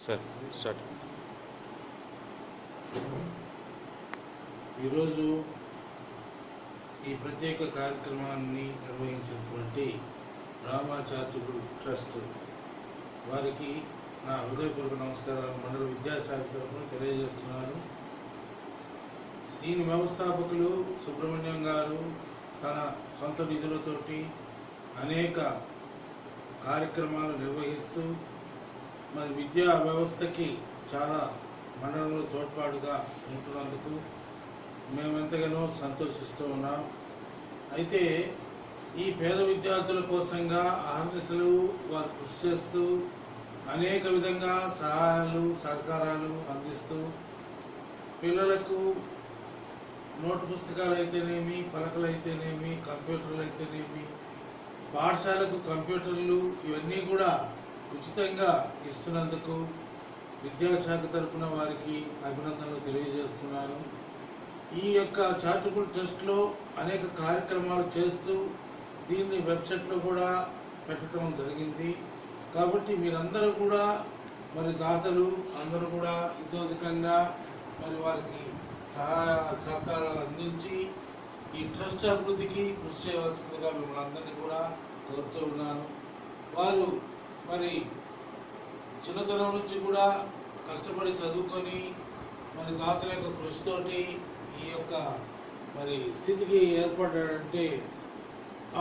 Sir start. ఈరోజు ఈ ప్రత్యేక కార్యక్రమాన్ని నిర్వహించినటువంటి రామా చారిటబుల్ ట్రస్ట్ వారికి నా హృదయపూర్వక నమస్కారాలు మండల విద్యాశాఖ తరఫున తెలియజేస్తున్నాను. దీని వ్యవస్థాపకులు సుబ్రహ్మణ్యం గారు తన సొంత నిధులతోటి అనేక కార్యక్రమాలు నిర్వహిస్తూ మరి విద్యా వ్యవస్థకి చాలా మండలంలో తోడ్పాటుగా ఉంటున్నందుకు మేము ఎంతగానో సంతోషిస్తూ ఉన్నాం. అయితే ఈ పేద విద్యార్థుల కోసంగా అహర్నిశలు వారు కృషి చేస్తూ అనేక విధంగా సహాయాలు సహకారాలు అందిస్తూ పిల్లలకు నోటు పుస్తకాలు అయితేనేమి, పలకలు అయితేనేమి, కంప్యూటర్లు అయితేనేమి, పాఠశాలకు కంప్యూటర్లు ఇవన్నీ కూడా ఉచితంగా ఇస్తున్నందుకు విద్యాశాఖ తరఫున వారికి అభినందనలు తెలియజేస్తున్నాను. ఈ యొక్క చారిటబుల్ ట్రస్ట్లో అనేక కార్యక్రమాలు చేస్తూ దీన్ని వెబ్సైట్లో కూడా పెట్టడం జరిగింది. కాబట్టి మీరందరూ కూడా మరి దాతలు అందరూ కూడా ఇతోధికంగా మరి వారికి సహాయ సహకారాలు అందించి ఈ ట్రస్ట్ అభివృద్ధికి కృషి చేయవలసిందిగా మిమ్మల్ని అందరినీ కూడా కోరుతూ ఉన్నాను. వారు మరి చిన్నతనం నుంచి కూడా కష్టపడి చదువుకొని మరి దాతల యొక్క కృషితోటి ఈ యొక్క మరి స్థితికి ఏర్పడ్డాడంటే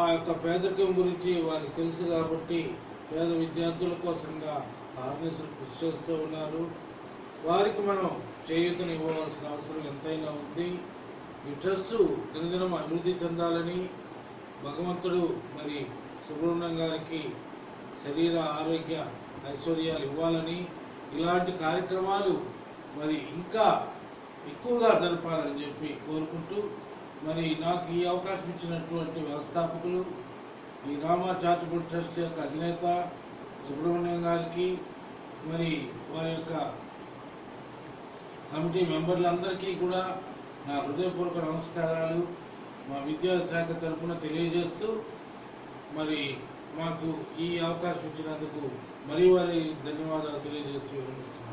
ఆ యొక్క పేదరికం గురించి వారికి తెలుసు కాబట్టి పేద విద్యార్థుల కోసంగా ఆర్గనైజేషన్ కృషి చేస్తూ ఉన్నారు. వారికి మనం చేయూతను ఇవ్వవలసిన అవసరం ఎంతైనా ఉంది. ఈ ట్రస్టు దినదినం అభివృద్ధి చెందాలని భగవంతుడు మరి సుబ్రహ్మణ్యం గారికి శరీర ఆరోగ్య ఐశ్వర్యాలు ఇవ్వాలని, ఇలాంటి కార్యక్రమాలు మరి ఇంకా ఎక్కువగా జరపాలని చెప్పి కోరుకుంటూ మరి నాకు ఈ అవకాశం ఇచ్చినటువంటి వ్యవస్థాపకులు ఈ రామా చారిటబుల్ ట్రస్ట్ యొక్క అధినేత సుబ్రహ్మణ్యం గారికి మరి వారి యొక్క కమిటీ మెంబర్లందరికీ కూడా నా హృదయపూర్వక నమస్కారాలు మా విద్యాశాఖ తరఫున తెలియజేస్తూ మరి మాకు ఈ అవకాశం ఇచ్చినందుకు మరీ వారి ధన్యవాదాలు తెలియజేస్తూ విరమిస్తున్నాను.